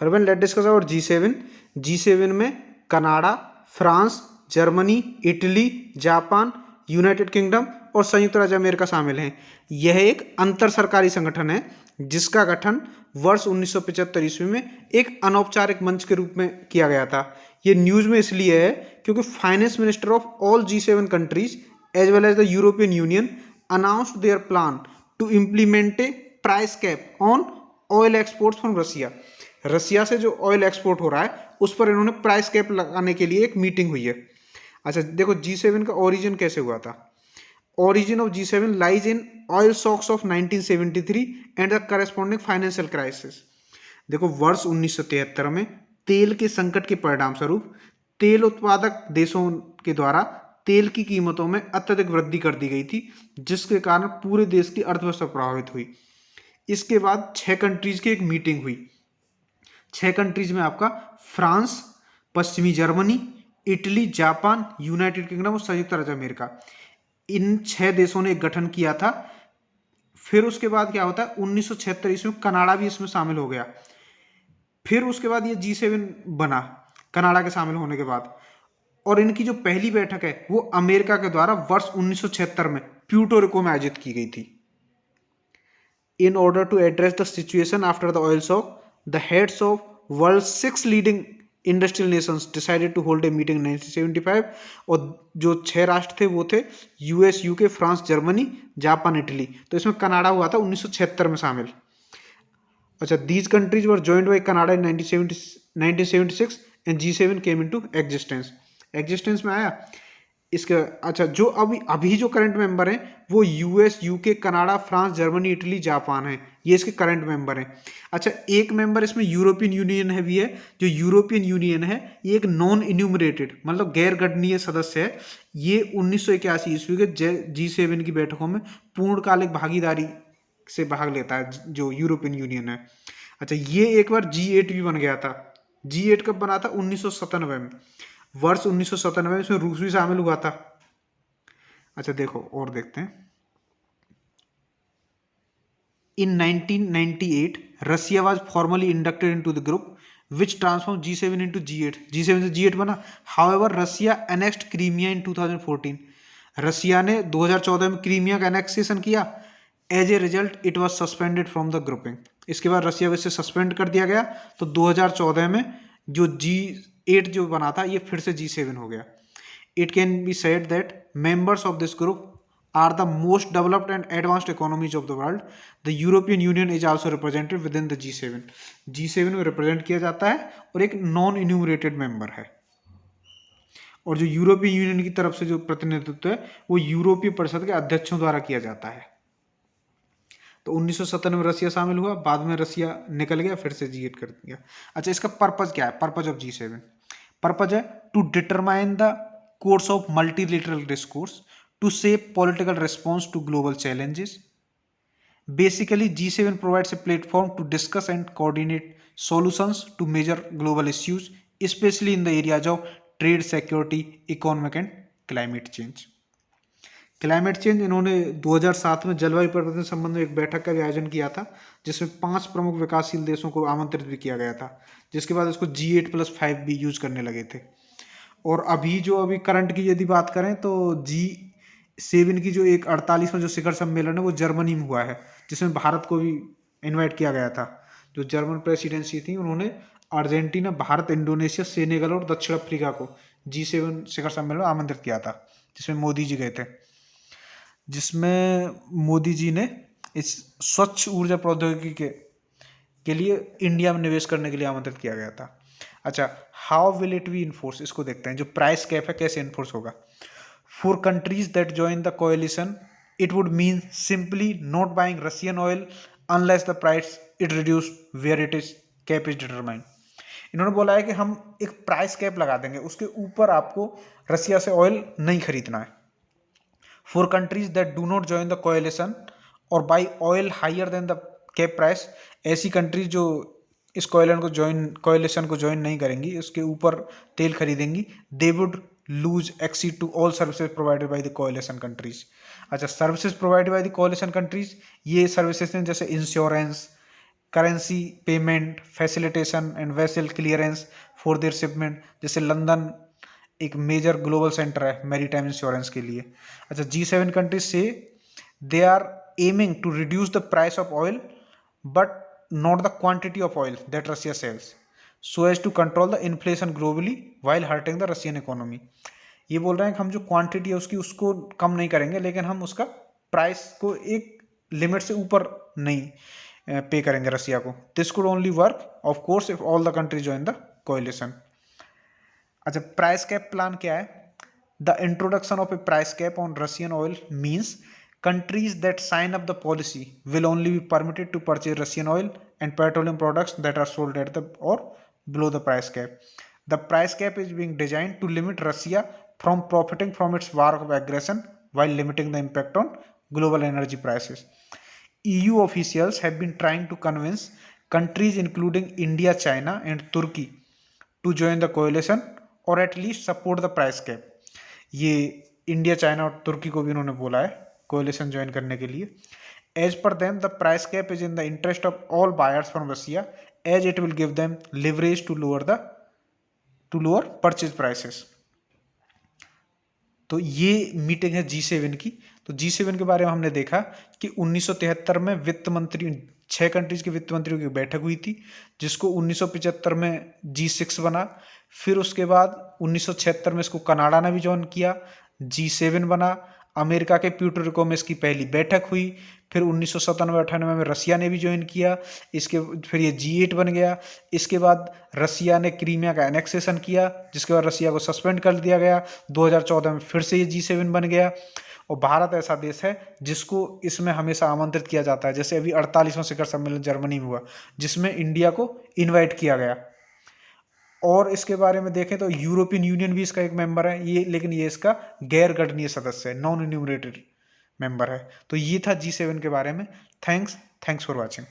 हरबन let discuss about G7। G7 में Canada, France, Germany, Italy, Japan, United kingdom और संयुक्त राज्य अमेरिका शामिल हैं। यह एक अंतर सरकारी संगठन है जिसका गठन वर्ष 1975 ईस्वी में एक अनौपचारिक मंच के रूप में किया गया था। ये न्यूज में इसलिए है क्योंकि finance minister of all G7 countries as well as the European Union announced their plan to implement a price cap on oil exports from Russia. Russia से जो ऑयल एक्सपोर्ट हो रहा है उस पर इन्होंने प्राइस कैप लगाने के लिए एक मीटिंग हुई है। अच्छा देखो G7 का ओरिजिन कैसे हुआ था। Origin of G7 lies in oil shocks of 1973 and the corresponding financial crisis। देखो वर्ष 1973 में तेल के संकट के परिणाम स्वरूप तेल उत्पादक देशों के द्वारा तेल की कीमतों में अत्यधिक वृद्धि कर दी गई थी, जिसके कारण पूरे देश की अर्थव्यवस्था प्रभावित हुई। इसके बाद 6 कंट्रीज की एक मीटिंग हुई। 6 कंट्रीज में आपका फ्रांस, पश्चिमी Germany, Italy, Japan, United kingdom और संयुक्त राज्य अमेरिका, इन 6 देशों ने एक गठन किया था। फिर उसके बाद क्या होता है 1976 ईस्वी में कनाडा भी इसमें शामिल हो गया। फिर उसके बाद ये G7 बना कनाडा के शामिल होने के बाद, और इनकी जो पहली बैठक है वो अमेरिका के द्वारा वर्ष 1976 में प्यूर्टो रिको में आयोजित की गई थी। In order to address the situation after the oil shock, the heads of world's 6 leading industrial nations decided to hold a meeting 1975। और जो 6 राष्ट्र थे वो थे US, UK, France, Germany, Japan, Italy. तो इसमें कनाडा हुआ था 1976 में शामिल। अच्छा these countries were joined by Canada in 1976 and G7 came into existence में आया इसके। अच्छा जो अभी जो करंट मेंबर हैं वो US, UK, Canada, France, Germany, Italy, Japan है, ये इसके करंट मेंबर हैं। अच्छा एक मेंबर इसमें यूरोपियन यूनियन है भी है। जो यूरोपियन यूनियन है ये एक नॉन इन्यूमरेटेड मतलब गैर गणनीय सदस्य है। ये 1981 ईस्वी के G7 की बैठकों में पूर्णकालिक भागीदारी से भाग लेता है जो यूरोपियन यूनियन है। अच्छा ये एक बार G8 भी बन गया था। G8 कब बना था 1997 में। वर्ष 1997 में इसमें रूस भी शामिल हुआ था। अच्छा देखो और देखते हैं। In 1998 Russia was formally inducted into the group which transform G7 into G8। G7 से G8 बना। However Russia annexed Crimea in 2014। Russia ने 2014 में क्रीमिया का एनेक्सेशन किया। As a result it was suspended from the grouping. इसके बाद रसिया को इससे सस्पेंड कर दिया गया। तो 2014 में जो G8 जो बना था ये फिर से G7 हो गया। It can be said that members of this group are the most developed and advanced economies of the world. The European Union is also represented within the G7। G7 में represent किया जाता है और एक non enumerated member है। और जो European union की तरफ से जो प्रतिनिधित्व है वो यूरोपीय परिषद के अध्यक्षों द्वारा किया जाता है। तो 1997 में रसिया शामिल हुआ, बाद में रसिया निकल गया, फिर से G8 कर दिया। अच्छा इसका पर्पज क्या है? पर्पज ऑफ G7 पर्पज है to determine the course of multilateral discourse to shape political response to global challenges। Basically, G7 provides a platform to discuss and coordinate solutions to major global issues, especially in the areas of trade, security, economic and climate change। Climate change इन्होंने 2007 में जलवायु परिवर्तन संबंध में एक बैठक का भी आयोजन किया था जिसमें 5 प्रमुख विकासशील देशों को आमंत्रित भी किया गया था, जिसके बाद इसको G8+5 भी यूज करने लगे थे। और अभी करंट की यदि बात करें तो G7 की जो एक 48वां जो शिखर सम्मेलन है वो जर्मनी में हुआ है, जिसमें भारत को भी इनवाइट किया गया था। जो जर्मन प्रेसिडेंसी थी उन्होंने अर्जेंटीना, भारत, इंडोनेशिया, सेनेगल और दक्षिण अफ्रीका को G7 शिखर सम्मेलन में आमंत्रित किया था, जिसमें मोदी जी गए थे। जिसमें मोदी जी ने इस स्वच्छ ऊर्जा प्रौद्योगिकी के लिए इंडिया में निवेश करने के लिए आमंत्रित किया गया था। अच्छा how will it be enforce, इसको देखते हैं। जो प्राइस कैप है कैसे इन्फोर्स होगा। For countries that join the coalition, it would mean simply not buying Russian oil unless the price it reduced where it is cap is determined। इन्होंने बोला है कि हम एक प्राइस कैप लगा देंगे, उसके ऊपर आपको रसिया से ऑयल नहीं खरीदना है। For countries that do not join the coalition or buy oil higher than the cap price, ऐसी कंट्रीज जो इस कोएलिशन को ज्वाइन नहीं करेंगी, उसके ऊपर तेल खरीदेंगी, they would lose access to all services provided by the coalition countries। अच्छा सर्विसेज प्रोवाइडेड बाय द कोalition countries, ये सर्विसेज हैं जैसे insurance, currency payment facilitation and vessel clearance for their shipment. जैसे लंदन एक मेजर ग्लोबल सेंटर है maritime insurance के लिए। अच्छा, G7 कंट्रीज से they are aiming to reduce the price of oil but not the quantity of oil that Russia sells so as to control the inflation globally while hurting the Russian economy. ये बोल रहे हैं कि हम जो quantity है उसकी उसको कम नहीं करेंगे, लेकिन हम उसका प्राइस को एक लिमिट से ऊपर नहीं पे करेंगे रसिया को। This could only work of course if all the countries join the coalition. अच्छा, प्राइस कैप प्लान क्या है? The introduction of A price cap on Russian oil means countries that sign up the policy will only be permitted to purchase Russian oil and petroleum products that are sold at the or below the price cap. The price cap is being designed to limit Russia from profiting from its war of aggression while limiting the impact on global energy prices. EU officials have been trying to convince countries including India, China and Turkey to join the coalition or at least support the price cap. ये India, China और तुर्की को भी उन्होंने बोला है coalition join करने के लिए। As per them the price cap is in the interest of all buyers from Russia as it will give them leverage to lower purchase prices. तो ये मीटिंग है G7 की। तो G7 के बारे में हमने देखा कि 1973 में वित्त मंत्री 6 कंट्रीज के वित्त मंत्रियों की बैठक हुई थी, जिसको 1975 में G6 बना। फिर उसके बाद 1976 में इसको कनाडा ने भी ज्वाइन किया, G7 बना। अमेरिका के प्यूर्टो रिको में इसकी पहली बैठक हुई। फिर 1997-98 में रसिया ने भी ज्वाइन किया। फिर ये G8 बन गया। इसके बाद रसिया ने क्रीमिया का एनेक्सेशन किया, जिसके बाद रसिया को सस्पेंड कर दिया गया। 2014 में फिर से ये G7 बन गया। और भारत ऐसा देश है जिसको इसमें हमेशा आमंत्रित किया जाता है। जैसे अभी 48वां शिखर सम्मेलन जर्मनी में हुआ, जिसमें इंडिया को इन्वाइट किया गया। और इसके बारे में देखें तो यूरोपियन यूनियन भी इसका एक मेंबर है ये, लेकिन ये इसका गैर गठनीय सदस्य है, नॉन इन्यूमरेटेड मेंबर है। तो ये था G7 के बारे में। Thanks for watching.